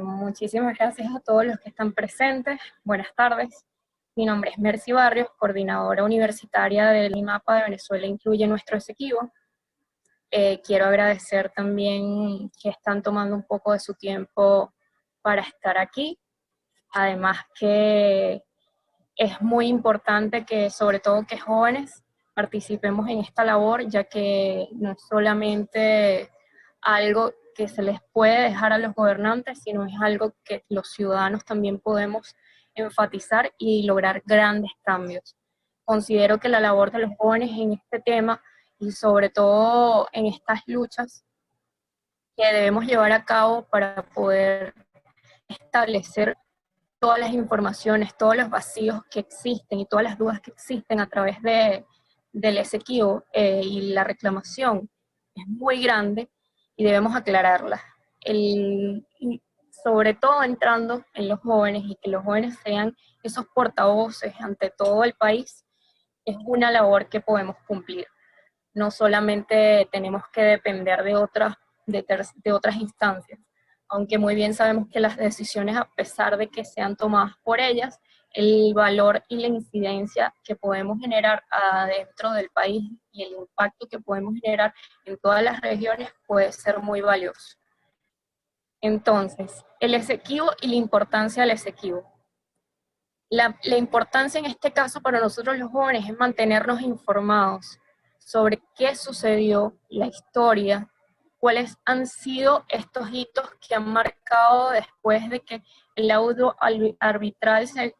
Muchísimas gracias a todos los que están presentes. Buenas tardes. Mi nombre es Mercy Barrios, coordinadora universitaria del IMAPA de Venezuela Incluye Nuestro Esequibo. Quiero agradecer también que están tomando un poco de su tiempo para estar aquí. Además que es muy importante que, sobre todo que jóvenes, participemos en esta labor, ya que no es solamente algo que se les puede dejar a los gobernantes, sino es algo que los ciudadanos también podemos enfatizar y lograr grandes cambios. Considero que la labor de los jóvenes en este tema y sobre todo en estas luchas que debemos llevar a cabo para poder establecer todas las informaciones, todos los vacíos que existen y todas las dudas que existen a través del Esequibo y la reclamación es muy grande y debemos aclararlas. Y sobre todo entrando en los jóvenes y que los jóvenes sean esos portavoces ante todo el país, es una labor que podemos cumplir. No solamente tenemos que depender de otras instancias, aunque muy bien sabemos que las decisiones, a pesar de que sean tomadas por ellas, el valor y la incidencia que podemos generar adentro del país y el impacto que podemos generar en todas las regiones puede ser muy valioso. Entonces, el Esequibo y la importancia del Esequibo. La importancia en este caso para nosotros los jóvenes es mantenernos informados sobre qué sucedió, la historia, cuáles han sido estos hitos que han marcado después de que el laudo arbitral se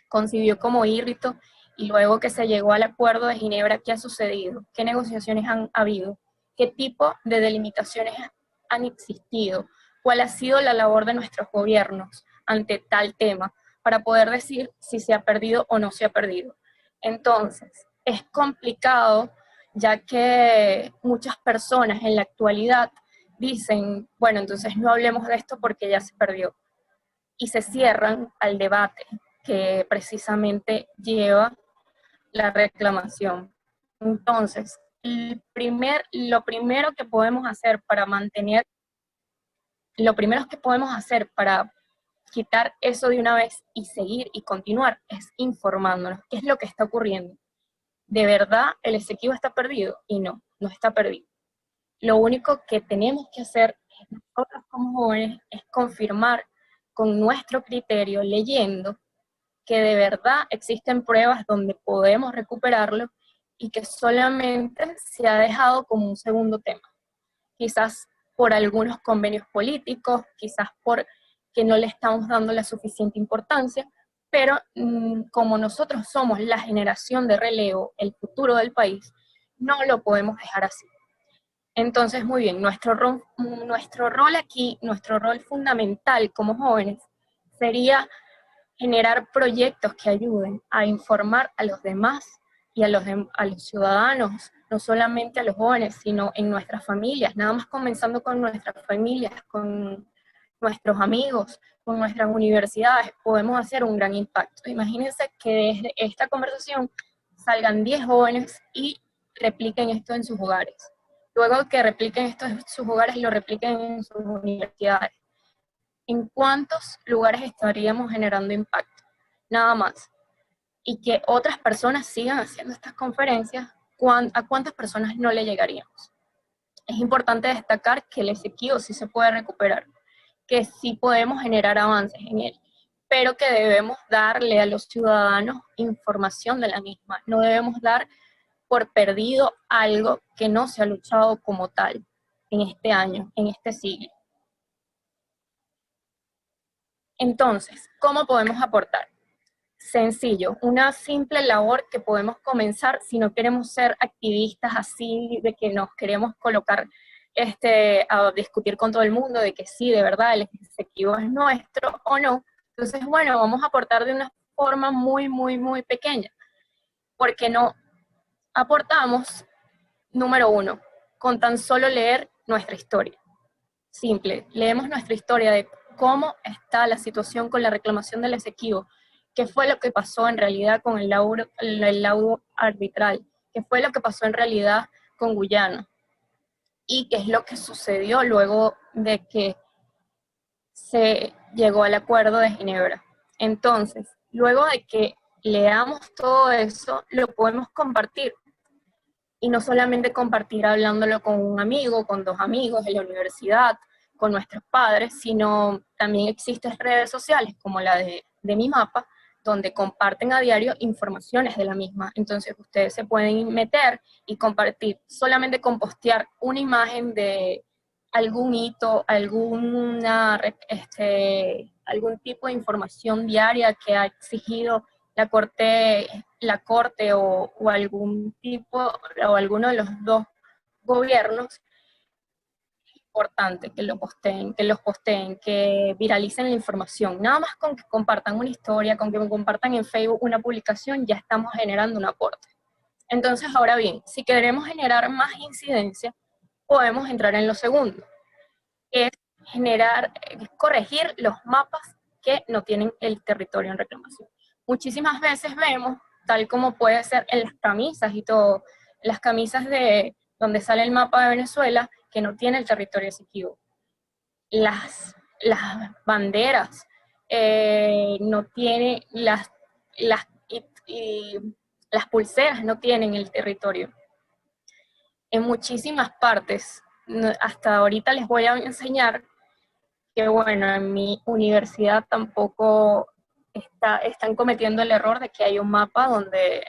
concibió como hito y luego que se llegó al acuerdo de Ginebra. ¿Qué ha sucedido? ¿Qué negociaciones han habido? ¿Qué tipo de delimitaciones han existido? ¿Cuál ha sido la labor de nuestros gobiernos ante tal tema para poder decir si se ha perdido o no se ha perdido? Entonces, es complicado, ya que muchas personas en la actualidad dicen, bueno, entonces no hablemos de esto porque ya se perdió, y se cierran al debate que precisamente lleva la reclamación. Entonces, lo primero que podemos hacer para mantener, lo primero que podemos hacer para quitar eso de una vez y seguir y continuar es informándonos qué es lo que está ocurriendo. ¿De verdad el Esequibo está perdido? Y no, no está perdido. Lo único que tenemos que hacer nosotros como jóvenes es confirmar con nuestro criterio, leyendo, que de verdad existen pruebas donde podemos recuperarlo y que solamente se ha dejado como un segundo tema. Quizás por algunos convenios políticos, quizás por que no le estamos dando la suficiente importancia, pero como nosotros somos la generación de relevo, el futuro del país, no lo podemos dejar así. Entonces, muy bien, nuestro rol aquí, nuestro rol fundamental como jóvenes, sería generar proyectos que ayuden a informar a los demás y a los ciudadanos, no solamente a los jóvenes, sino en nuestras familias, nada más comenzando con nuestras familias, con nuestros amigos, con nuestras universidades, podemos hacer un gran impacto. Imagínense que desde esta conversación salgan 10 jóvenes y repliquen esto en sus hogares. Luego que repliquen esto en sus hogares, lo repliquen en sus universidades. ¿En cuántos lugares estaríamos generando impacto? Nada más. Y que otras personas sigan haciendo estas conferencias, ¿a cuántas personas no le llegaríamos? Es importante destacar que el Esequibo sí se puede recuperar, que sí podemos generar avances en él, pero que debemos darle a los ciudadanos información de la misma. No debemos dar por perdido algo que no se ha luchado como tal en este año, en este siglo. Entonces, ¿cómo podemos aportar? Sencillo, una simple labor que podemos comenzar si no queremos ser activistas así, de que nos queremos colocar a discutir con todo el mundo, de que sí, de verdad, el Esequibo es nuestro o no. Entonces, bueno, vamos a aportar de una forma muy, muy, muy pequeña. Porque no aportamos, número uno, con tan solo leer nuestra historia. Simple, leemos nuestra historia de cómo está la situación con la reclamación del Esequibo, qué fue lo que pasó en realidad con el laudo arbitral, qué fue lo que pasó en realidad con Guyana, y qué es lo que sucedió luego de que se llegó al Acuerdo de Ginebra. Entonces, luego de que leamos todo eso, lo podemos compartir. Y no solamente compartir hablándolo con un amigo, con dos amigos en la universidad, con nuestros padres, sino también existen redes sociales como la de Mi Mapa, donde comparten a diario informaciones de la misma. Entonces ustedes se pueden meter y compartir, solamente con postear una imagen de algún hito, algún tipo de información diaria que ha exigido la corte o algún tipo o alguno de los dos gobiernos. Importante que los posteen, que viralicen la información. Nada más con que compartan una historia, con que compartan en Facebook una publicación, ya estamos generando un aporte. Entonces, ahora bien, si queremos generar más incidencia, podemos entrar en lo segundo, que es corregir los mapas que no tienen el territorio en reclamación. Muchísimas veces vemos, tal como puede ser en las camisas y todo, las camisas de donde sale el mapa de Venezuela, que no tiene el territorio Esequibo. Las banderas no tienen, las pulseras no tienen el territorio. En muchísimas partes, hasta ahorita les voy a enseñar que, bueno, en mi universidad tampoco están cometiendo el error de que hay un mapa donde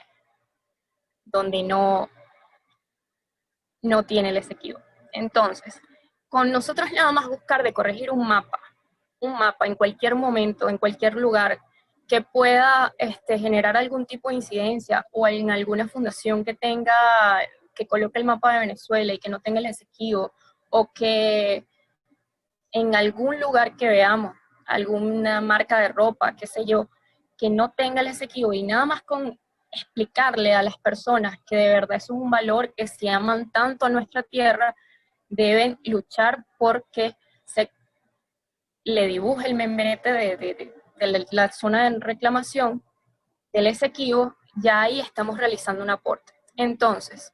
no tiene el Esequibo. Entonces, con nosotros nada más buscar de corregir un mapa en cualquier momento, en cualquier lugar, que pueda generar algún tipo de incidencia, o en alguna fundación que coloque el mapa de Venezuela y que no tenga el Esequibo, o que en algún lugar que veamos, alguna marca de ropa, qué sé yo, que no tenga el Esequibo, y nada más con explicarle a las personas que de verdad es un valor, que si aman tanto a nuestra tierra, deben luchar porque se le dibuje el membrete de la zona de reclamación del Esequibo, ya ahí estamos realizando un aporte. Entonces,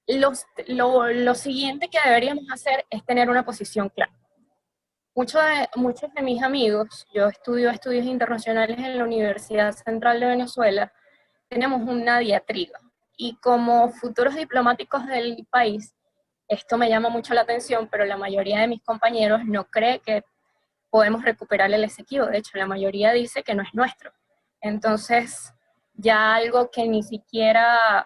lo siguiente que deberíamos hacer es tener una posición clara. Muchos de mis amigos, yo estudio estudios internacionales en la Universidad Central de Venezuela, tenemos una diatriba. Y como futuros diplomáticos del país, esto me llama mucho la atención, pero la mayoría de mis compañeros no cree que podemos recuperar el Esequibo. De hecho, la mayoría dice que no es nuestro. Entonces, ya algo que ni siquiera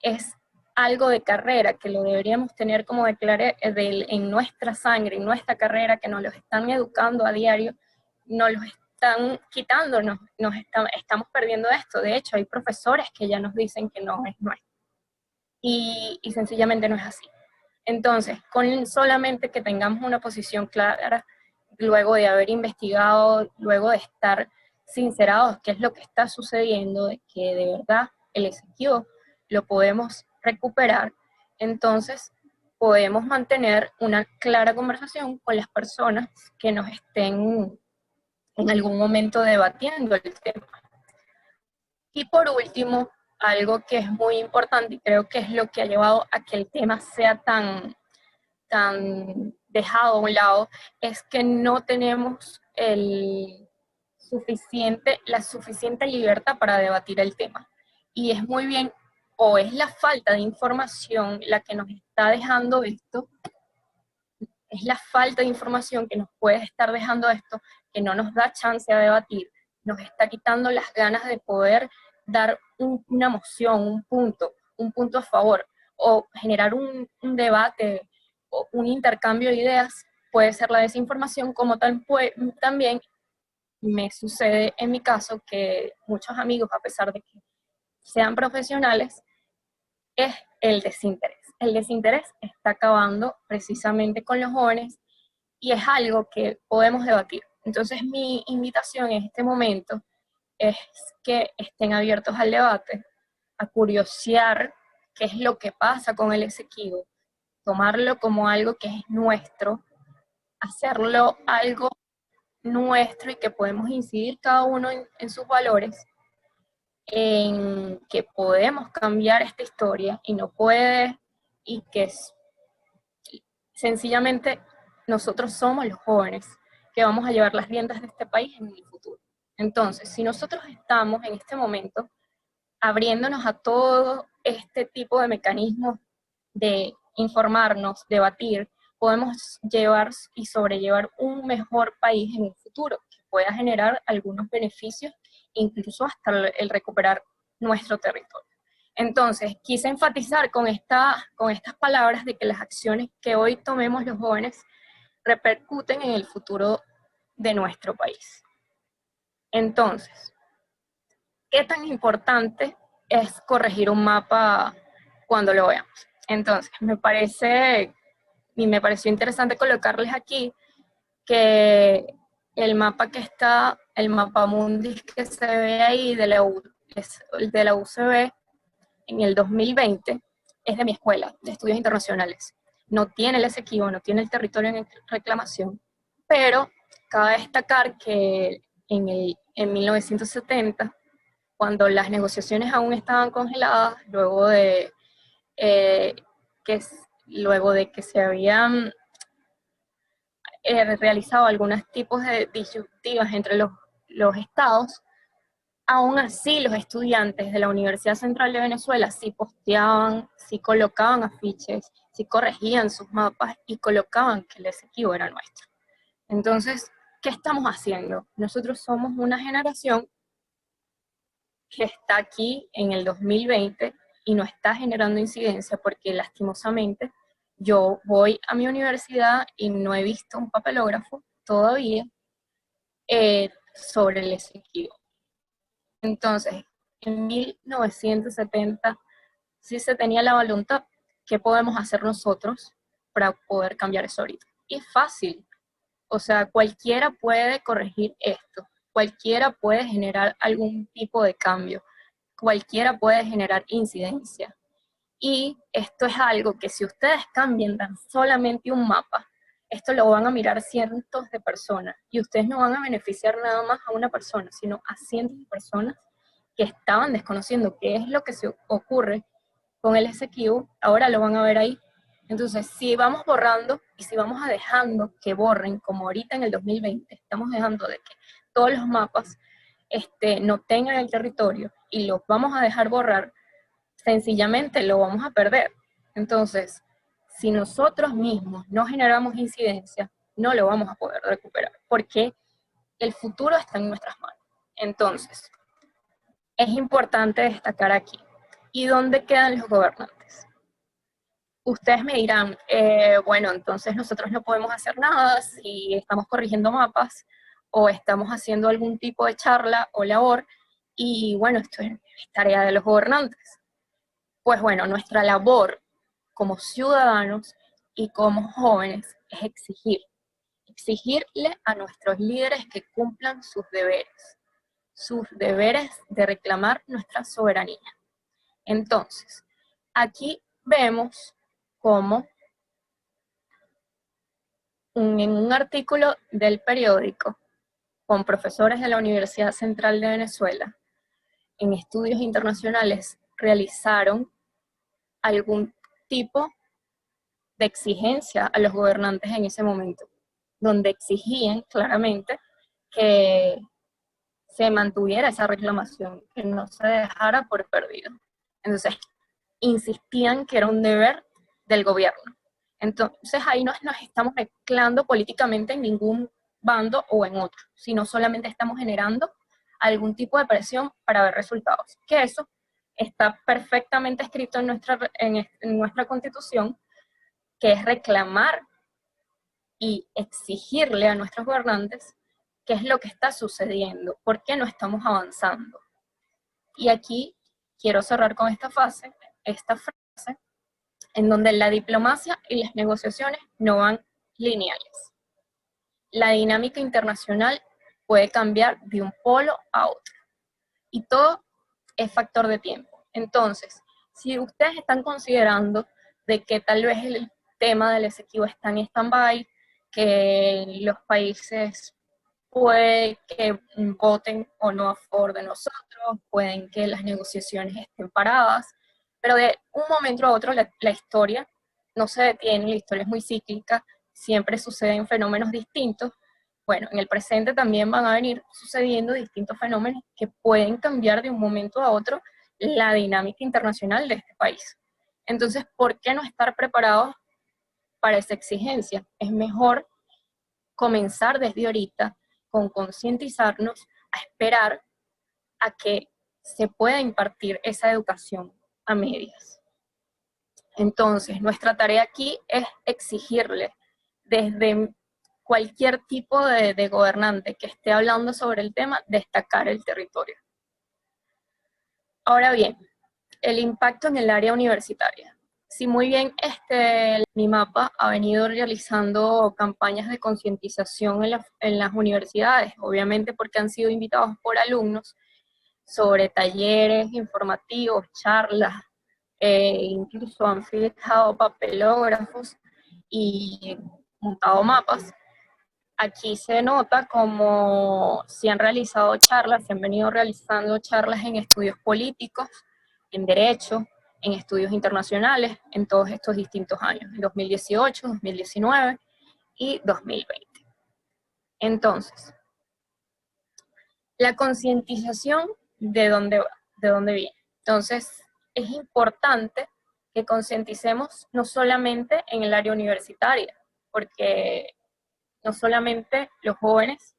es algo de carrera, que lo deberíamos tener como en nuestra sangre, en nuestra carrera, que nos lo están educando a diario, nos lo están quitando, estamos perdiendo esto. De hecho, hay profesores que ya nos dicen que no es nuestro. Y sencillamente no es así. Entonces, con solamente que tengamos una posición clara, luego de haber investigado, luego de estar sincerados qué es lo que está sucediendo, de que de verdad el Esequibo lo podemos recuperar, entonces podemos mantener una clara conversación con las personas que nos estén en algún momento debatiendo el tema. Y por último, algo que es muy importante y creo que es lo que ha llevado a que el tema sea tan dejado a un lado, es que no tenemos la suficiente libertad para debatir el tema. Y es muy bien, o es la falta de información la que nos está dejando esto, es la falta de información que nos puede estar dejando esto, que no nos da chance a debatir, nos está quitando las ganas de poder dar una moción, un punto a favor, o generar un debate, o un intercambio de ideas. Puede ser la desinformación, como también me sucede en mi caso que muchos amigos, a pesar de que sean profesionales, es el desinterés. El desinterés está acabando precisamente con los jóvenes y es algo que podemos debatir. Entonces mi invitación en este momento es que estén abiertos al debate, a curiosear qué es lo que pasa con el Esequibo, tomarlo como algo que es nuestro, hacerlo algo nuestro y que podemos incidir cada uno en sus valores, en que podemos cambiar esta historia y no puede, y que sencillamente nosotros somos los jóvenes que vamos a llevar las riendas de este país en el futuro. Entonces, si nosotros estamos en este momento abriéndonos a todo este tipo de mecanismos de informarnos, debatir, podemos llevar y sobrellevar un mejor país en el futuro, que pueda generar algunos beneficios, incluso hasta el recuperar nuestro territorio. Entonces, quise enfatizar con estas palabras de que las acciones que hoy tomemos los jóvenes repercuten en el futuro de nuestro país. Entonces, ¿qué tan importante es corregir un mapa cuando lo veamos? Entonces, me pareció interesante colocarles aquí que el mapa el mapa mundi que se ve ahí de la UCB en el 2020, es de mi escuela, de estudios internacionales. No tiene el Esequibo, no tiene el territorio en reclamación, pero cabe destacar que en 1970, cuando las negociaciones aún estaban congeladas, eh, luego de que se habían realizado algunos tipos de disyuntivas entre los estados, aún así los estudiantes de la Universidad Central de Venezuela sí posteaban, sí colocaban afiches, sí corregían sus mapas y colocaban que el Esequibo era nuestro. Entonces, ¿qué estamos haciendo? Nosotros somos una generación que está aquí en el 2020 y no está generando incidencia porque lastimosamente yo voy a mi universidad y no he visto un papelógrafo todavía sobre el Esequibo. Entonces, en 1970 sí se tenía la voluntad. ¿Qué podemos hacer nosotros para poder cambiar eso ahorita? Y es fácil. O sea, cualquiera puede corregir esto. Cualquiera puede generar algún tipo de cambio. Cualquiera puede generar incidencia. Y esto es algo que si ustedes cambian tan solamente un mapa, esto lo van a mirar cientos de personas. Y ustedes no van a beneficiar nada más a una persona, sino a cientos de personas que estaban desconociendo qué es lo que se ocurre con el Esequibo, ahora lo van a ver ahí. Entonces, si vamos borrando y si vamos dejando que borren, como ahorita en el 2020, estamos dejando de que todos los mapas no tengan el territorio y los vamos a dejar borrar, sencillamente lo vamos a perder. Entonces, si nosotros mismos no generamos incidencia, no lo vamos a poder recuperar, porque el futuro está en nuestras manos. Entonces, es importante destacar aquí. ¿Y dónde quedan los gobernantes? Ustedes me dirán, bueno, entonces nosotros no podemos hacer nada si estamos corrigiendo mapas o estamos haciendo algún tipo de charla o labor, y bueno, esto es tarea de los gobernantes. Pues bueno, nuestra labor como ciudadanos y como jóvenes es exigirle a nuestros líderes que cumplan sus deberes de reclamar nuestra soberanía. Entonces, aquí vemos cómo en un artículo del periódico con profesores de la Universidad Central de Venezuela, en estudios internacionales, realizaron algún tipo de exigencia a los gobernantes en ese momento, donde exigían claramente que se mantuviera esa reclamación, que no se dejara por perdido. Entonces, insistían que era un deber del gobierno. Entonces, ahí no nos estamos mezclando políticamente en ningún bando o en otro, sino solamente estamos generando algún tipo de presión para ver resultados. Que eso está perfectamente escrito en nuestra Constitución, que es reclamar y exigirle a nuestros gobernantes qué es lo que está sucediendo, por qué no estamos avanzando. Y aquí quiero cerrar con esta frase, en donde la diplomacia y las negociaciones no van lineales. La dinámica internacional puede cambiar de un polo a otro. Y todo es factor de tiempo. Entonces, si ustedes están considerando de que tal vez el tema del Esequibo está en stand-by, que los países pueden que voten o no a favor de nosotros, pueden que las negociaciones estén paradas, pero de un momento a otro la historia no se detiene, la historia es muy cíclica, siempre suceden fenómenos distintos, Bueno, en el presente también van a venir sucediendo distintos fenómenos que pueden cambiar de un momento a otro la dinámica internacional de este país. Entonces, ¿por qué no estar preparados para esa exigencia? Es mejor comenzar desde ahorita con concientizarnos a esperar a que se pueda impartir esa educación a medias. Entonces, nuestra tarea aquí es exigirle desde cualquier tipo de gobernante que esté hablando sobre el tema, destacar el territorio. Ahora bien, el impacto en el área universitaria. Si muy bien MIMAPA ha venido realizando campañas de concientización en las universidades, obviamente porque han sido invitados por alumnos, sobre talleres informativos, charlas, incluso han fijado papelógrafos y montado mapas. Aquí se nota como se han realizado charlas, se han venido realizando charlas en estudios políticos, en derecho, en estudios internacionales, en todos estos distintos años, en 2018, 2019 y 2020. Entonces, la concientización, ¿de dónde va? ¿De dónde viene? Entonces, es importante que concienticemos no solamente en el área universitaria, porque no solamente los jóvenes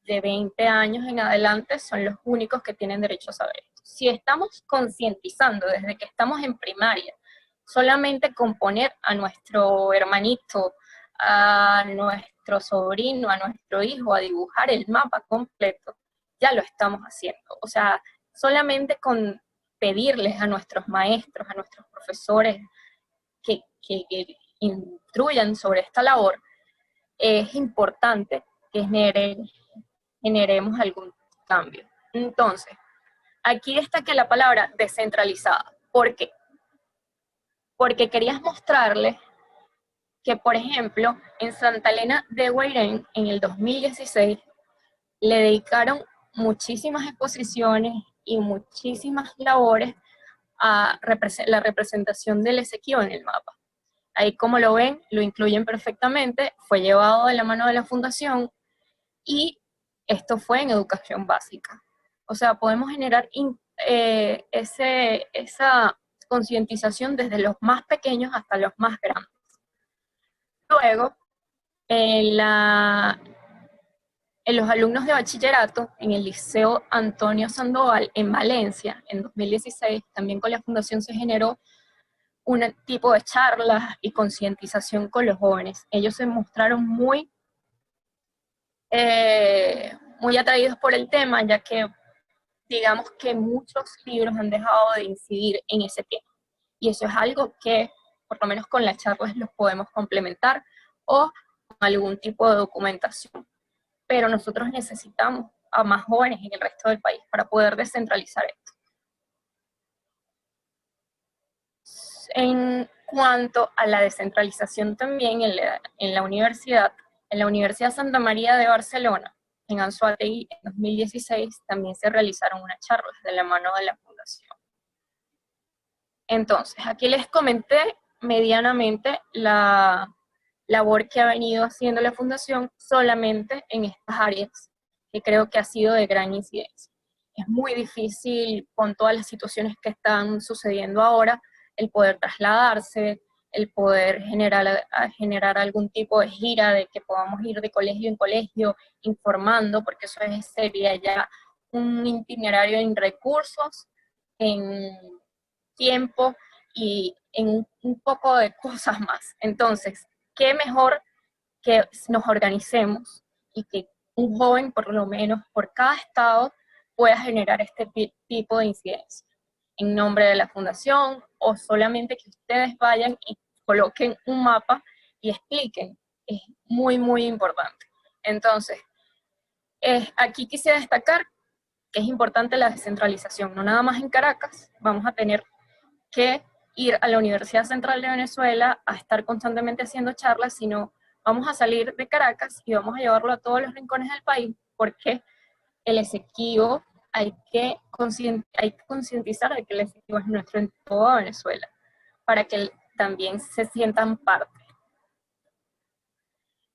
de 20 años en adelante son los únicos que tienen derecho a saber esto. Si estamos concientizando desde que estamos en primaria, solamente con poner a nuestro hermanito, a nuestro sobrino, a nuestro hijo a dibujar el mapa completo, ya lo estamos haciendo. O sea, solamente con pedirles a nuestros maestros, a nuestros profesores que instruyan sobre esta labor, es importante que generemos algún cambio. Entonces, aquí destaca la palabra descentralizada. ¿Por qué? Porque querías mostrarles que, por ejemplo, en Santa Elena de Guairén, en el 2016, le dedicaron muchísimas exposiciones y muchísimas labores a la representación del Esequibo en el mapa. Ahí, como lo ven, lo incluyen perfectamente, fue llevado de la mano de la fundación y esto fue en educación básica. O sea, podemos generar esa concientización desde los más pequeños hasta los más grandes. Luego, en los alumnos de bachillerato, en el Liceo Antonio Sandoval, en Valencia, en 2016, también con la fundación se generó un tipo de charlas y concientización con los jóvenes. Ellos se mostraron muy atraídos por el tema, ya que digamos que muchos libros han dejado de incidir en ese tema. Y eso es algo que, por lo menos con las charlas, los podemos complementar o con algún tipo de documentación. Pero nosotros necesitamos a más jóvenes en el resto del país para poder descentralizar esto. En cuanto a la descentralización también en la Universidad Santa María de Barcelona, en Anzoátegui, en 2016, también se realizaron unas charlas de la mano de la fundación. Entonces, aquí les comenté medianamente la labor que ha venido haciendo la fundación solamente en estas áreas, que creo que ha sido de gran incidencia. Es muy difícil, con todas las situaciones que están sucediendo ahora, el poder trasladarse, el poder generar algún tipo de gira, de que podamos ir de colegio en colegio informando, porque eso sería ya un itinerario en recursos, en tiempo y en un poco de cosas más. Entonces, qué mejor que nos organicemos y que un joven, por lo menos por cada estado, pueda generar este tipo de incidencia en nombre de la fundación, o solamente que ustedes vayan y coloquen un mapa y expliquen. Es muy, muy importante. Entonces, aquí quise destacar que es importante la descentralización, no nada más en Caracas, vamos a tener que ir a la Universidad Central de Venezuela a estar constantemente haciendo charlas, sino vamos a salir de Caracas y vamos a llevarlo a todos los rincones del país, porque el Esequibo hay que concientizar de que el Esequibo es nuestro en toda Venezuela, para que también se sientan parte.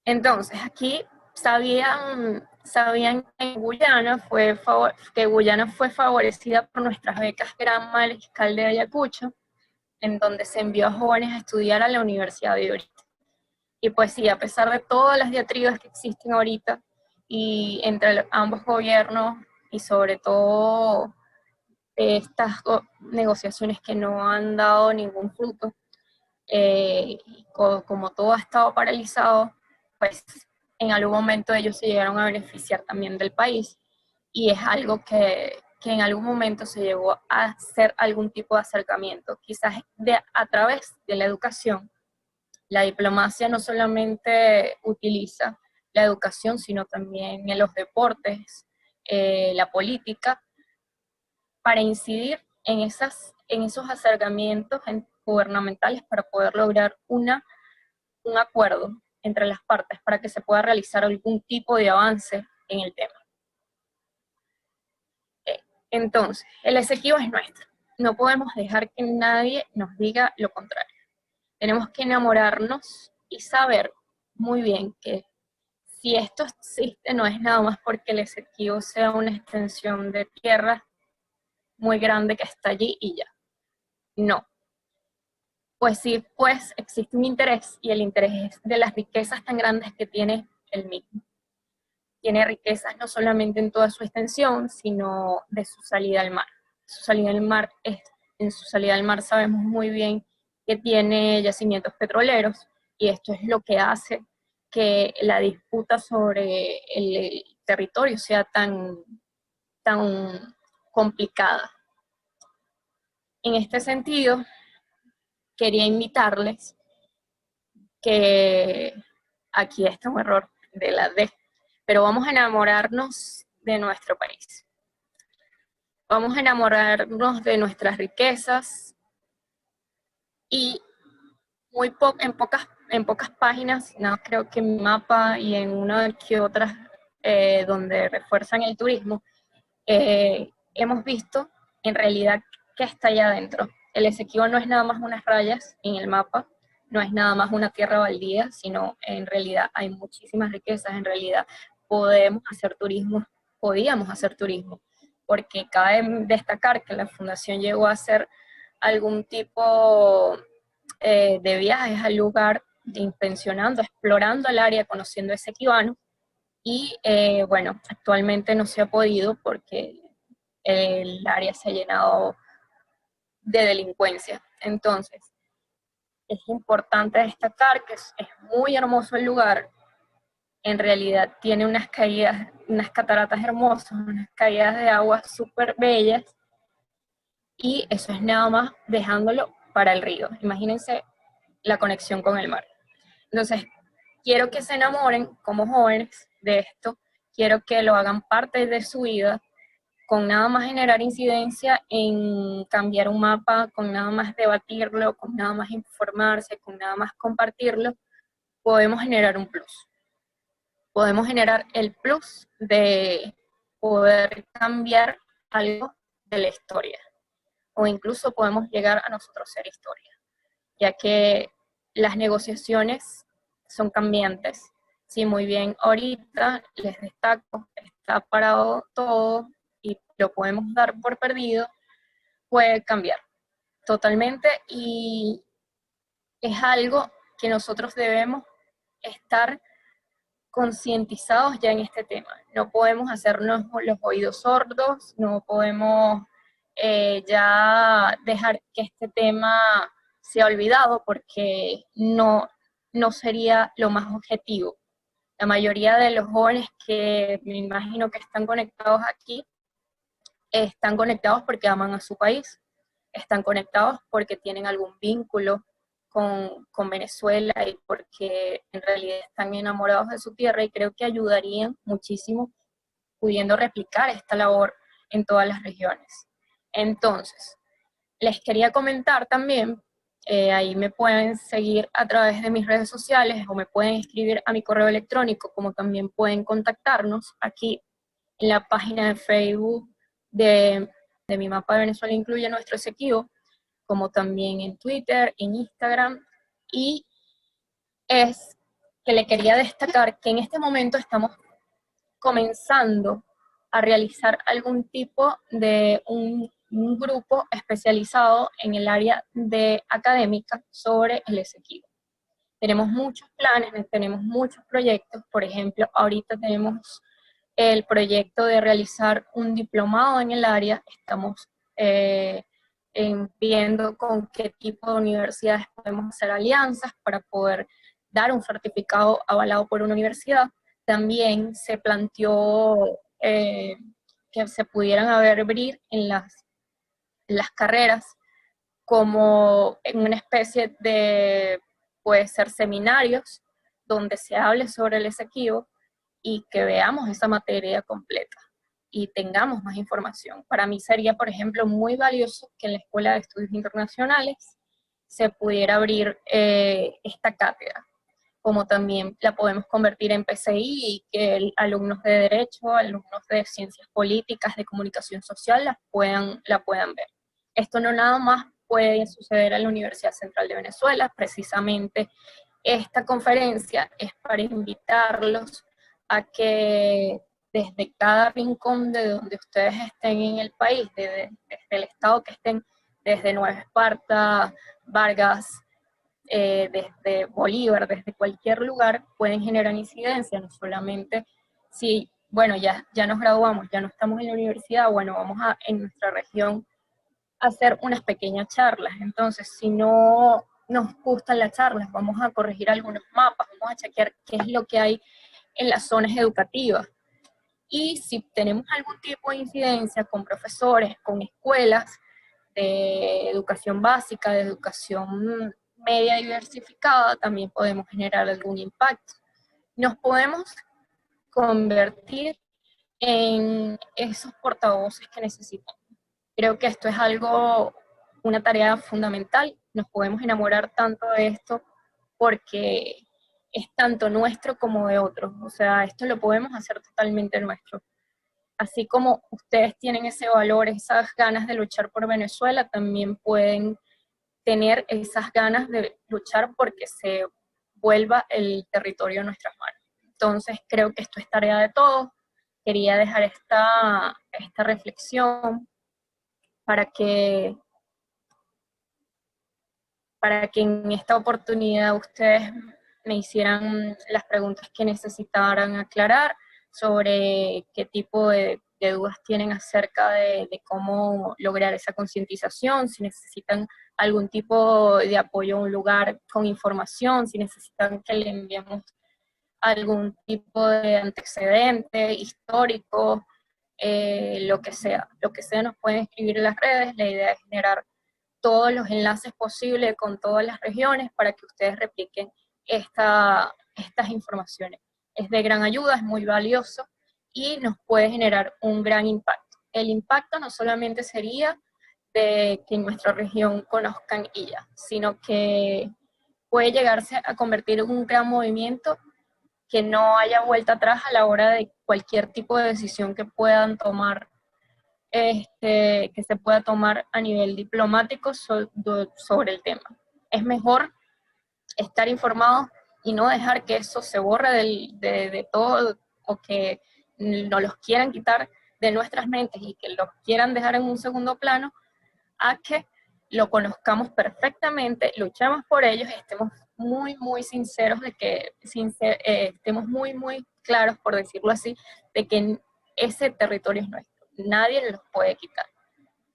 Entonces, aquí sabían que Guyana fue favorecida por nuestras becas Gran Mariscal de Ayacucho, en donde se envió a jóvenes a estudiar a la Universidad de Orita. Y pues sí, a pesar de todas las diatribas que existen ahorita, y entre ambos gobiernos, y sobre todo estas negociaciones que no han dado ningún fruto, como todo ha estado paralizado, pues en algún momento ellos se llegaron a beneficiar también del país, y es algo que en algún momento se llegó a hacer algún tipo de acercamiento, quizás a través de la educación. La diplomacia no solamente utiliza la educación, sino también en los deportes, la política, para incidir en esos acercamientos gubernamentales para poder lograr un acuerdo entre las partes para que se pueda realizar algún tipo de avance en el tema. Entonces, el Esequibo es nuestro. No podemos dejar que nadie nos diga lo contrario. Tenemos que enamorarnos y saber muy bien que si esto existe no es nada más porque el Esequibo sea una extensión de tierra muy grande que está allí y ya. No. Pues sí, pues existe un interés, y el interés es de las riquezas tan grandes que tiene el mismo. Tiene riquezas no solamente en toda su extensión, sino de su salida al mar. En su salida al mar sabemos muy bien que tiene yacimientos petroleros, y esto es lo que hace que la disputa sobre el territorio sea tan complicada. En este sentido, quería invitarles que aquí está un error de la D, pero vamos a enamorarnos de nuestro país. Vamos a enamorarnos de nuestras riquezas, y en pocas páginas, no, creo que en mi mapa y en una que otras donde refuerzan el turismo, hemos visto en realidad qué está allá adentro. El Esequibo no es nada más unas rayas en el mapa, no es nada más una tierra baldía, sino en realidad hay muchísimas riquezas. En realidad podíamos hacer turismo, porque cabe destacar que la fundación llegó a hacer algún tipo de viajes al lugar, inspeccionando, explorando el área, conociendo ese equibano, y bueno, actualmente no se ha podido porque el área se ha llenado de delincuencia. Entonces, es importante destacar que es muy hermoso el lugar. En realidad tiene unas caídas, unas cataratas hermosas, unas caídas de agua súper bellas, y eso es nada más dejándolo para el río. Imagínense la conexión con el mar. Entonces, quiero que se enamoren como jóvenes de esto, quiero que lo hagan parte de su vida, con nada más generar incidencia en cambiar un mapa, con nada más debatirlo, con nada más informarse, con nada más compartirlo, podemos generar un plus. Podemos generar el plus de poder cambiar algo de la historia, o incluso podemos llegar a nosotros ser historia, ya que las negociaciones son cambiantes. Si muy bien ahorita les destaco, está parado todo y lo podemos dar por perdido, puede cambiar totalmente, y es algo que nosotros debemos estar concientizados ya en este tema. No podemos hacernos los oídos sordos, no podemos ya dejar que este tema sea olvidado, porque no sería lo más objetivo. La mayoría de los jóvenes que me imagino que están conectados aquí, están conectados porque aman a su país, están conectados porque tienen algún vínculo con Venezuela, y porque en realidad están enamorados de su tierra, y creo que ayudarían muchísimo pudiendo replicar esta labor en todas las regiones. Entonces, les quería comentar también, ahí me pueden seguir a través de mis redes sociales, o me pueden escribir a mi correo electrónico, como también pueden contactarnos aquí en la página de Facebook de Mi Mapa de Venezuela Incluye Nuestro Esequibo, como también en Twitter, en Instagram, y es que le quería destacar, que en este momento estamos comenzando a realizar algún tipo de un grupo especializado en el área de académica sobre el Esequibo. Tenemos muchos planes, tenemos muchos proyectos. Por ejemplo, ahorita tenemos el proyecto de realizar un diplomado en el área. Estamos viendo con qué tipo de universidades podemos hacer alianzas para poder dar un certificado avalado por una universidad. También se planteó que se pudieran abrir en las carreras como en una especie de, puede ser seminarios, donde se hable sobre el Esequibo y que veamos esa materia completa y tengamos más información. Para mí sería, por ejemplo, muy valioso que en la Escuela de Estudios Internacionales se pudiera abrir esta cátedra, como también la podemos convertir en PCI y que alumnos de Derecho, alumnos de Ciencias Políticas, de Comunicación Social la puedan ver. Esto no nada más puede suceder en la Universidad Central de Venezuela. Precisamente esta conferencia es para invitarlos a que desde cada rincón de donde ustedes estén en el país, desde el estado que estén, desde Nueva Esparta, Vargas, desde Bolívar, desde cualquier lugar, pueden generar incidencia, no solamente si, bueno, ya nos graduamos, ya no estamos en la universidad, bueno, vamos en nuestra región a hacer unas pequeñas charlas. Entonces, si no nos gustan las charlas, vamos a corregir algunos mapas, vamos a chequear qué es lo que hay en las zonas educativas. Y si tenemos algún tipo de incidencia con profesores, con escuelas de educación básica, de educación media diversificada, también podemos generar algún impacto. Nos podemos convertir en esos portavoces que necesitamos. Creo que esto es algo, una tarea fundamental. Nos podemos enamorar tanto de esto porque es tanto nuestro como de otros. O sea, esto lo podemos hacer totalmente nuestro. Así como ustedes tienen ese valor, esas ganas de luchar por Venezuela, también pueden tener esas ganas de luchar porque se vuelva el territorio en nuestras manos. Entonces creo que esto es tarea de todos. Quería dejar esta reflexión para que en esta oportunidad ustedes me hicieran las preguntas que necesitaran aclarar sobre qué tipo de dudas tienen acerca de cómo lograr esa concientización, si necesitan algún tipo de apoyo a un lugar con información, si necesitan que le enviemos algún tipo de antecedente histórico, lo que sea nos pueden escribir en las redes. La idea es generar todos los enlaces posibles con todas las regiones para que ustedes repliquen estas informaciones. Es de gran ayuda, es muy valioso y nos puede generar un gran impacto. El impacto no solamente sería de que en nuestra región conozcan y ya, sino que puede llegarse a convertir en un gran movimiento que no haya vuelta atrás a la hora de cualquier tipo de decisión que puedan tomar, que se pueda tomar a nivel diplomático sobre el tema. Es mejor estar informados y no dejar que eso se borre de todo, o que nos los quieran quitar de nuestras mentes y que lo quieran dejar en un segundo plano, a que lo conozcamos perfectamente, luchemos por ellos, estemos muy sinceros de que estemos muy claros, por decirlo así, de que ese territorio es nuestro. Nadie los puede quitar.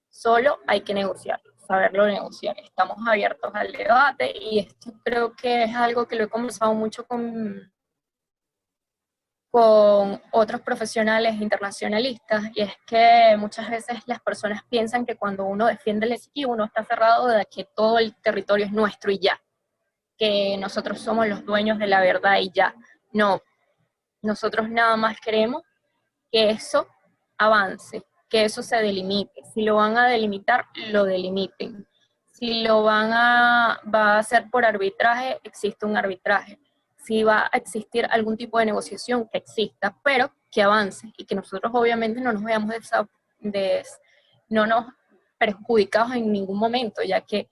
Solo hay que negociarlo, saberlo negociar. Estamos abiertos al debate y esto creo que es algo que lo he conversado mucho con otros profesionales internacionalistas, y es que muchas veces las personas piensan que cuando uno defiende el Esequibo uno está cerrado de que todo el territorio es nuestro y ya, que nosotros somos los dueños de la verdad y ya. No, nosotros nada más queremos que eso avance, que eso se delimite. Si lo van a delimitar, lo delimiten. Si va a hacer por arbitraje, existe un arbitraje. Si va a existir algún tipo de negociación, que exista, pero que avance y que nosotros obviamente no nos veamos no nos perjudicados en ningún momento, ya que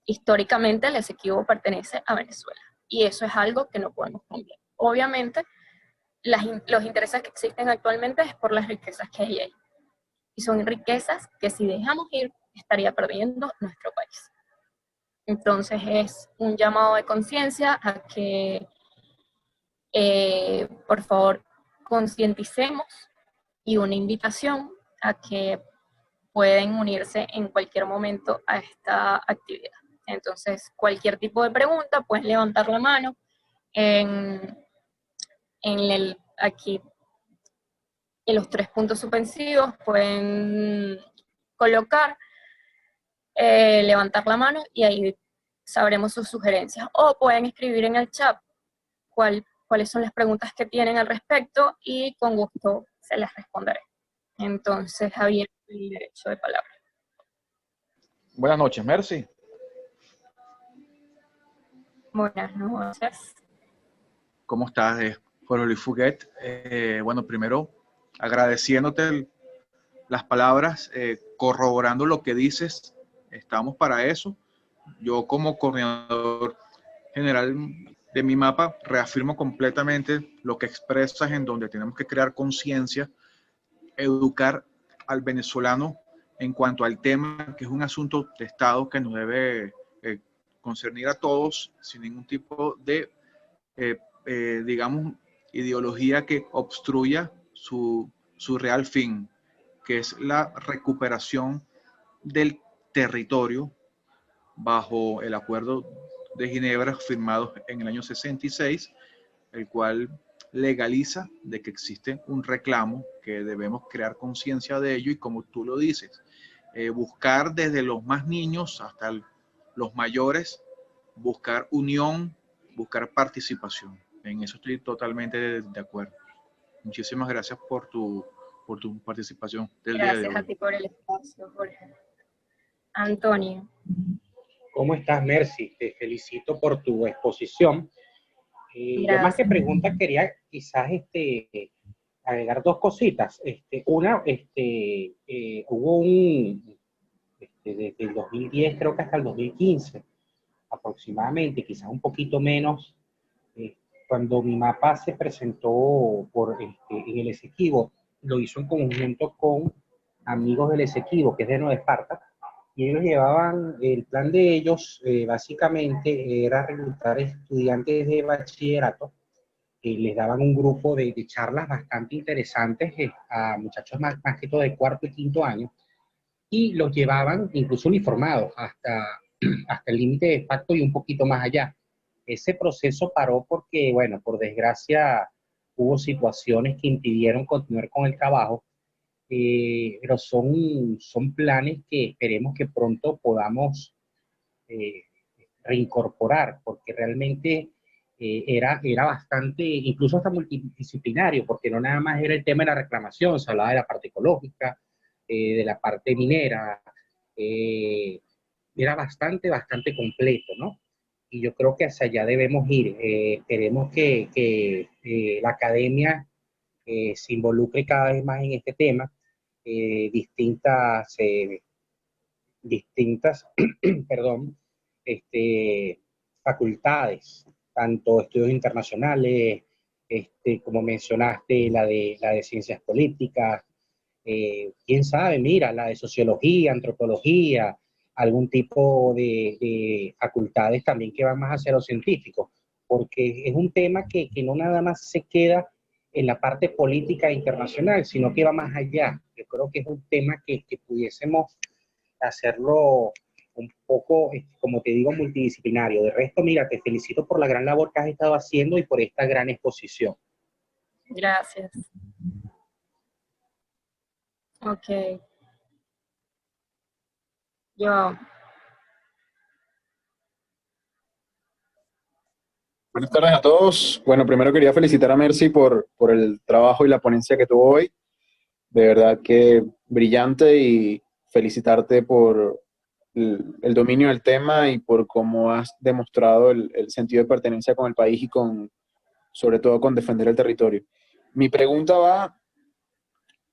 históricamente el Esequibo pertenece a Venezuela y eso es algo que no podemos cambiar. Obviamente, los intereses que existen actualmente es por las riquezas que hay ahí. Y son riquezas que si dejamos ir, estaría perdiendo nuestro país. Entonces es un llamado de conciencia a que, por favor, concienticemos, y una invitación a que pueden unirse en cualquier momento a esta actividad. Entonces, cualquier tipo de pregunta, pueden levantar la mano aquí en los 3 puntos suspensivos, pueden colocar, levantar la mano y ahí sabremos sus sugerencias. O pueden escribir en el chat cuáles son las preguntas que tienen al respecto y con gusto se les responderé. Entonces, Javier, el derecho de palabra. Buenas noches, Mercy. Buenas noches. ¿Cómo estás? Jorge Luis Fuguet. Bueno, primero agradeciéndote las palabras, corroborando lo que dices. Estamos para eso. Yo como coordinador general de Mi Mapa reafirmo completamente lo que expresas, en donde tenemos que crear conciencia, educar al venezolano en cuanto al tema, que es un asunto de Estado que nos debe concernir a todos, sin ningún tipo de, digamos, ideología que obstruya su real fin, que es la recuperación del territorio bajo el Acuerdo de Ginebra firmado en el año 66, el cual legaliza de que existe un reclamo, que debemos crear conciencia de ello y, como tú lo dices, buscar desde los más niños hasta los mayores, buscar unión, buscar participación. En eso estoy totalmente de acuerdo. Muchísimas gracias por tu participación del día de hoy. Gracias a ti por el espacio, Jorge. Antonio. ¿Cómo estás, Mercy? Te felicito por tu exposición. Yo más que pregunta quería quizás agregar 2 cositas. Una, hubo desde el 2010 creo que hasta el 2015 aproximadamente, quizás un poquito menos, cuando Mi Mapa se presentó en el Esequibo, lo hizo en conjunto con amigos del Esequibo, que es de Nueva Esparta, y ellos llevaban, el plan de ellos básicamente era reclutar estudiantes de bachillerato, les daban un grupo de charlas bastante interesantes a muchachos más que todo de 4º y 5º año, y los llevaban incluso uniformados hasta el límite de facto y un poquito más allá. Ese proceso paró porque, bueno, por desgracia hubo situaciones que impidieron continuar con el trabajo, pero son planes que esperemos que pronto podamos reincorporar, porque realmente era bastante, incluso hasta multidisciplinario, porque no nada más era el tema de la reclamación, se hablaba de la parte ecológica, de la parte minera, era bastante completo, ¿no? Y yo creo que hacia allá debemos ir. Queremos que la academia se involucre cada vez más en este tema, distintas, perdón, facultades, tanto estudios internacionales, como mencionaste, la de ciencias políticas, quién sabe, mira, la de sociología, antropología, algún tipo de facultades también que van más hacia lo científico, porque es un tema que no nada más se queda en la parte política internacional, sino que va más allá. Yo creo que es un tema que pudiésemos hacerlo un poco, como te digo, multidisciplinario. De resto, mira, te felicito por la gran labor que has estado haciendo y por esta gran exposición. Gracias. Ok. Yo. Buenas tardes a todos. Bueno, primero quería felicitar a Mercy por el trabajo y la ponencia que tuvo hoy. De verdad que brillante, y felicitarte por el dominio del tema y por cómo has demostrado el sentido de pertenencia con el país y sobre todo con defender el territorio. Mi pregunta va,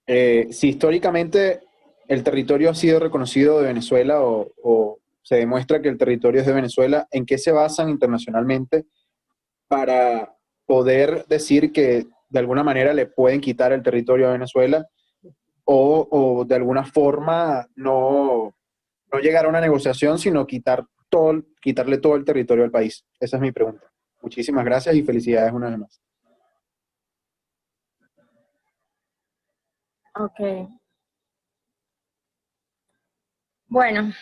si históricamente el territorio ha sido reconocido de Venezuela o se demuestra que el territorio es de Venezuela, ¿en qué se basan internacionalmente para poder decir que de alguna manera le pueden quitar el territorio a Venezuela o de alguna forma no llegar a una negociación, sino quitarle todo el territorio al país? Esa es mi pregunta. Muchísimas gracias y felicidades una vez más. Ok. Bueno,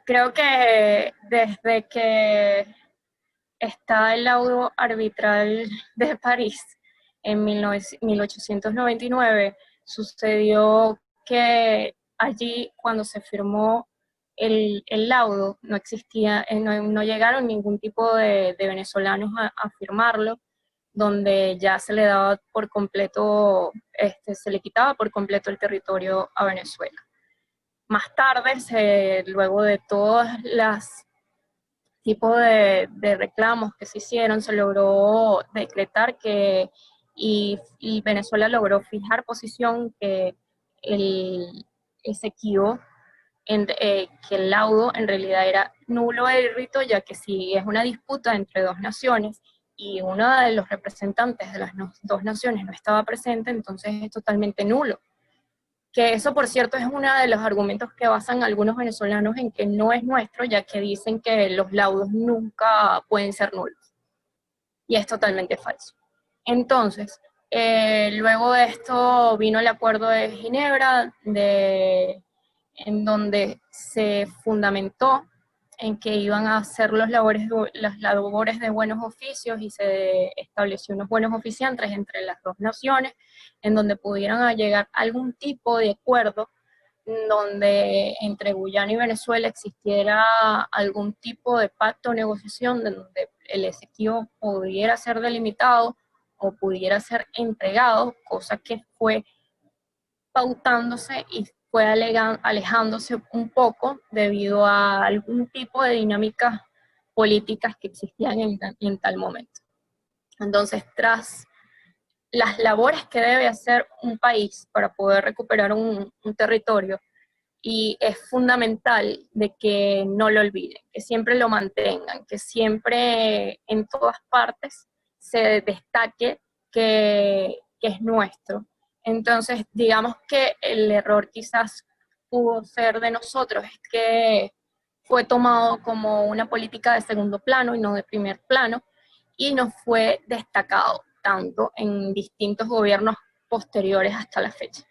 creo que desde que está el laudo arbitral de París en 1899, sucedió que allí, cuando se firmó el laudo, no existía, no llegaron ningún tipo de venezolanos a firmarlo, donde ya se le daba por completo, se le quitaba por completo el territorio a Venezuela. Más tarde, luego de todas las tipos de reclamos que se hicieron, se logró decretar y Venezuela logró fijar posición que el Esequibo, que el laudo en realidad era nulo el rito, ya que si es una disputa entre dos naciones y uno de los representantes de las dos naciones no estaba presente, entonces es totalmente nulo. Que eso, por cierto, es uno de los argumentos que basan algunos venezolanos en que no es nuestro, ya que dicen que los laudos nunca pueden ser nulos. Y es totalmente falso. Entonces, luego de esto vino el Acuerdo de Ginebra, en donde se fundamentó en que iban a hacer las labores de buenos oficios y se estableció unos buenos oficiantes entre las dos naciones, en donde pudieran llegar a algún tipo de acuerdo donde entre Guyana y Venezuela existiera algún tipo de pacto o negociación donde el Esequibo pudiera ser delimitado o pudiera ser entregado, cosa que fue pautándose y fue alejándose un poco debido a algún tipo de dinámicas políticas que existían en tal momento. Entonces, tras las labores que debe hacer un país para poder recuperar un territorio, y es fundamental de que no lo olviden, que siempre lo mantengan, que siempre en todas partes se destaque que es nuestro. Entonces, digamos que el error quizás pudo ser de nosotros, es que fue tomado como una política de segundo plano y no de primer plano, y no fue destacado tanto en distintos gobiernos posteriores hasta la fecha.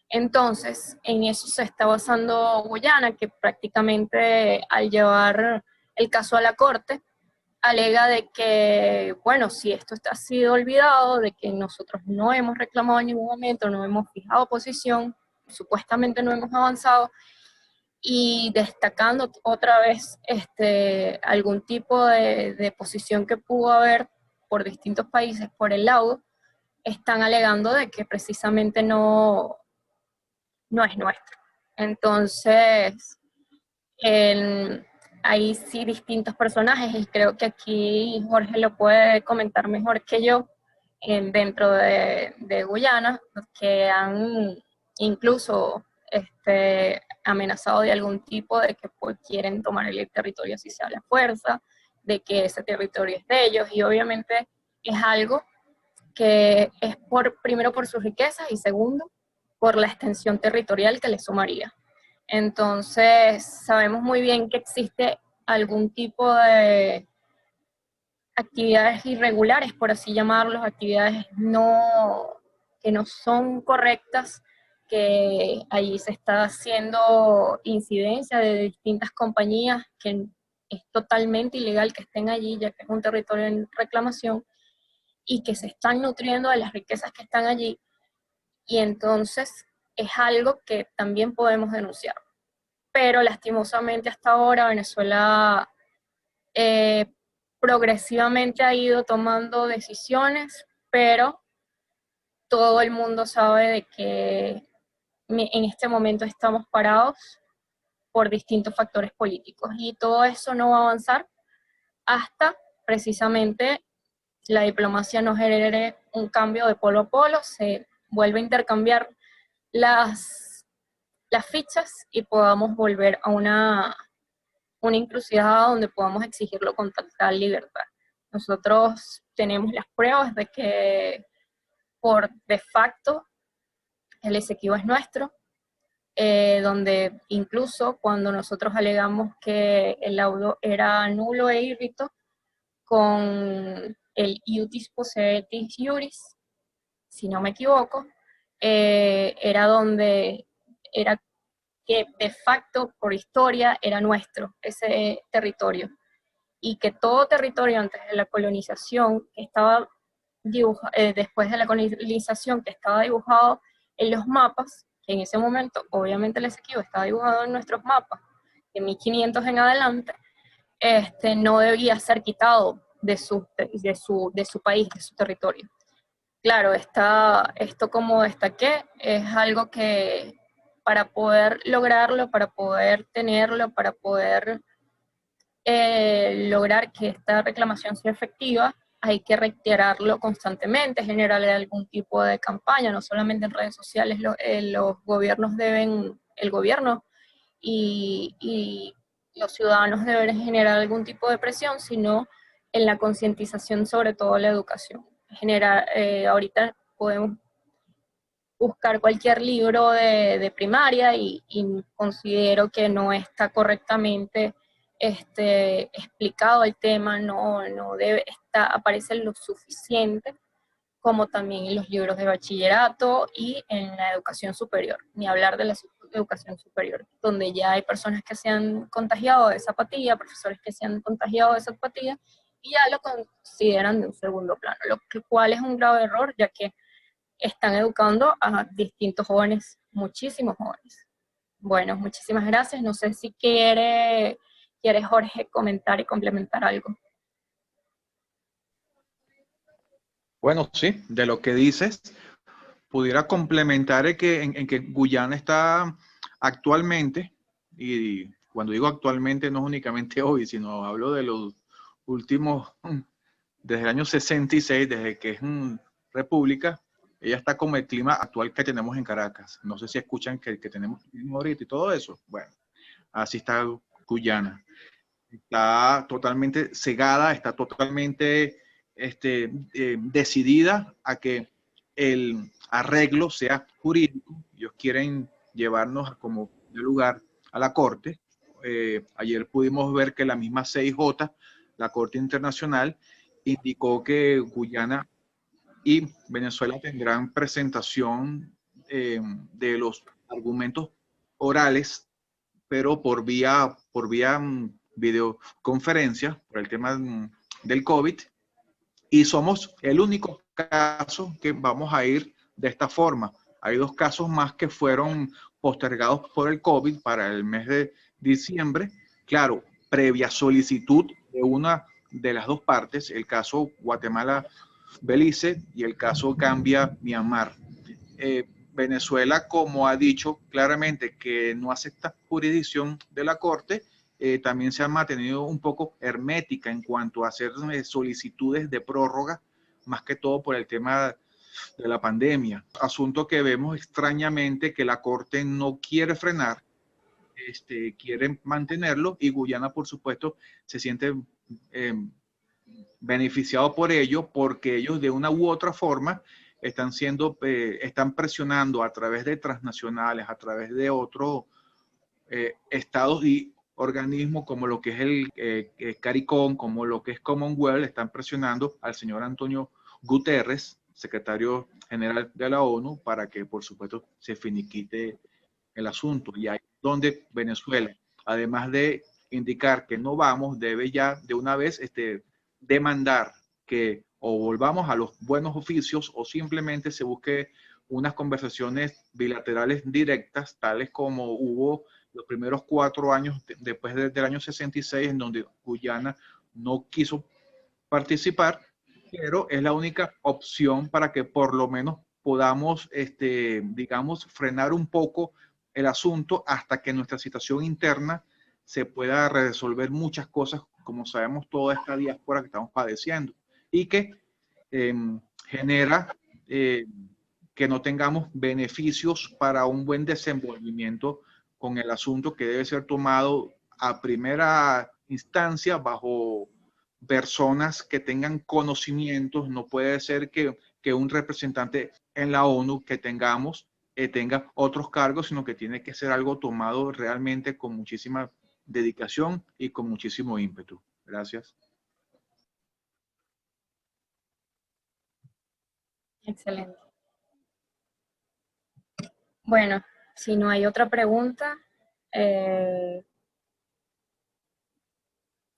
Entonces, en eso se está basando Guyana, que prácticamente al llevar el caso a la corte, alega de que, bueno, si esto ha sido olvidado, de que nosotros no hemos reclamado en ningún momento, no hemos fijado posición, supuestamente no hemos avanzado, y destacando otra vez algún tipo de posición que pudo haber por distintos países por el laudo, están alegando de que precisamente no es nuestro. Entonces, hay sí distintos personajes y creo que aquí Jorge lo puede comentar mejor que yo dentro de Guyana, que han incluso amenazado de algún tipo de que pues, quieren tomar el territorio así sea a la fuerza, de que ese territorio es de ellos y obviamente es algo que es primero por sus riquezas y segundo por la extensión territorial que le sumaría. Entonces, sabemos muy bien que existe algún tipo de actividades irregulares, por así llamarlos, actividades que no son correctas, que allí se está haciendo incidencia de distintas compañías, que es totalmente ilegal que estén allí, ya que es un territorio en reclamación, y que se están nutriendo de las riquezas que están allí, y entonces es algo que también podemos denunciar. Pero lastimosamente hasta ahora Venezuela progresivamente ha ido tomando decisiones, pero todo el mundo sabe de que en este momento estamos parados por distintos factores políticos y todo eso no va a avanzar hasta precisamente la diplomacia no genere un cambio de polo a polo, se vuelve a intercambiar las fichas y podamos volver a una encrucijada donde podamos exigirlo con total libertad. Nosotros tenemos las pruebas de que por de facto el Esequibo es nuestro, donde incluso cuando nosotros alegamos que el laudo era nulo e írrito, con el iutis poseetis iuris, si no me equivoco, era donde era que de facto, por historia, era nuestro, ese territorio. Y que todo territorio antes de la colonización, que estaba después de la colonización, que estaba dibujado en los mapas, que en ese momento, obviamente el Esequibo estaba dibujado en nuestros mapas, de 1500 en adelante, no debía ser quitado de su país, de su territorio. Claro, esto como destaqué, es algo que para poder lograrlo, para poder tenerlo, para poder lograr que esta reclamación sea efectiva, hay que reiterarlo constantemente, generarle algún tipo de campaña, no solamente en redes sociales, los gobiernos deben, el gobierno y los ciudadanos deben generar algún tipo de presión, sino en la concientización, sobre todo la educación. Ahorita podemos buscar cualquier libro de primaria y considero que no está correctamente explicado el tema, no debe aparece lo suficiente, como también en los libros de bachillerato y en la educación superior, ni hablar de la educación superior, donde ya hay personas que se han contagiado de esa apatía, profesores que se han contagiado de esa apatía, y ya lo consideran de un segundo plano, lo cual es un grave error, ya que están educando a distintos jóvenes, muchísimos jóvenes. Bueno, muchísimas gracias. No sé si quiere Jorge comentar y complementar algo. Bueno, sí, de lo que dices, pudiera complementar en que Guyana está actualmente, y cuando digo actualmente no es únicamente hoy, sino hablo de los últimos, desde el año 66, desde que es república, ella está como el clima actual que tenemos en Caracas. No sé si escuchan que tenemos ahorita y todo eso. Bueno, así está Guyana. Está totalmente cegada, está totalmente decidida a que el arreglo sea jurídico. Ellos quieren llevarnos como de lugar a la Corte. Ayer pudimos ver que la misma CIJ, la Corte Internacional, indicó que Guyana y Venezuela tendrán presentación de los argumentos orales, pero por vía videoconferencia, por el tema del COVID, y somos el único caso que vamos a ir de esta forma. Hay 2 casos más que fueron postergados por el COVID para el mes de diciembre, claro, previa solicitud de una de las 2 partes, el caso Guatemala-Belice y el caso Gambia-Myanmar. Venezuela, como ha dicho claramente que no acepta jurisdicción de la Corte, también se ha mantenido un poco hermética en cuanto a hacer solicitudes de prórroga, más que todo por el tema de la pandemia. Asunto que vemos extrañamente que la Corte no quiere frenar, quiere mantenerlo, y Guyana, por supuesto, se siente beneficiado por ello, porque ellos de una u otra forma están presionando a través de transnacionales, a través de otros estados y organismos como lo que es el CARICOM, como lo que es Commonwealth, están presionando al señor Antonio Guterres, secretario general de la ONU, para que por supuesto se finiquite el asunto. Y ahí es donde Venezuela, además de indicar que no vamos, debe ya de una vez demandar que o volvamos a los buenos oficios o simplemente se busque unas conversaciones bilaterales directas, tales como hubo los primeros 4 años después del año 66, en donde Guyana no quiso participar, pero es la única opción para que por lo menos podamos, digamos, frenar un poco el asunto hasta que nuestra situación interna se pueda resolver muchas cosas, como sabemos, toda esta diáspora que estamos padeciendo, y que genera que no tengamos beneficios para un buen desenvolvimiento con el asunto, que debe ser tomado a primera instancia bajo personas que tengan conocimientos. No puede ser que un representante en la ONU que tengamos tenga otros cargos, sino que tiene que ser algo tomado realmente con muchísima dedicación y con muchísimo ímpetu. Gracias. Excelente. Bueno, si no hay otra pregunta,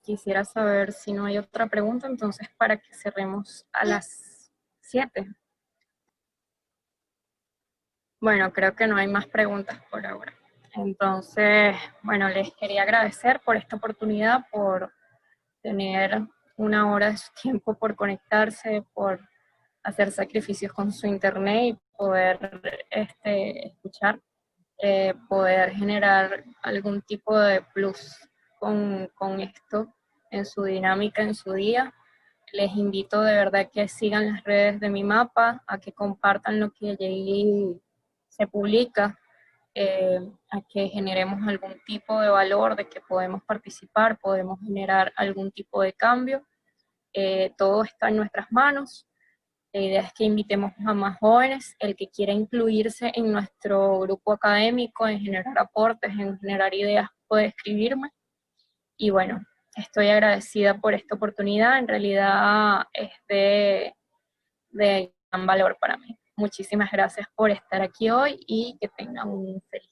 quisiera saber si no hay otra pregunta, entonces para que cerremos a las 7. Bueno, creo que no hay más preguntas por ahora. Entonces, bueno, les quería agradecer por esta oportunidad, por tener una hora de su tiempo, por conectarse, por hacer sacrificios con su internet y poder escuchar, poder generar algún tipo de plus con esto en su dinámica, en su día. Les invito de verdad que sigan las redes de Mi Mapa, a que compartan lo que allí se publica, a que generemos algún tipo de valor, de que podemos participar, podemos generar algún tipo de cambio. Todo está en nuestras manos. La idea es que invitemos a más jóvenes. El que quiera incluirse en nuestro grupo académico, en generar aportes, en generar ideas, puede escribirme. Y bueno, estoy agradecida por esta oportunidad. En realidad es de gran valor para mí. Muchísimas gracias por estar aquí hoy y que tengan un feliz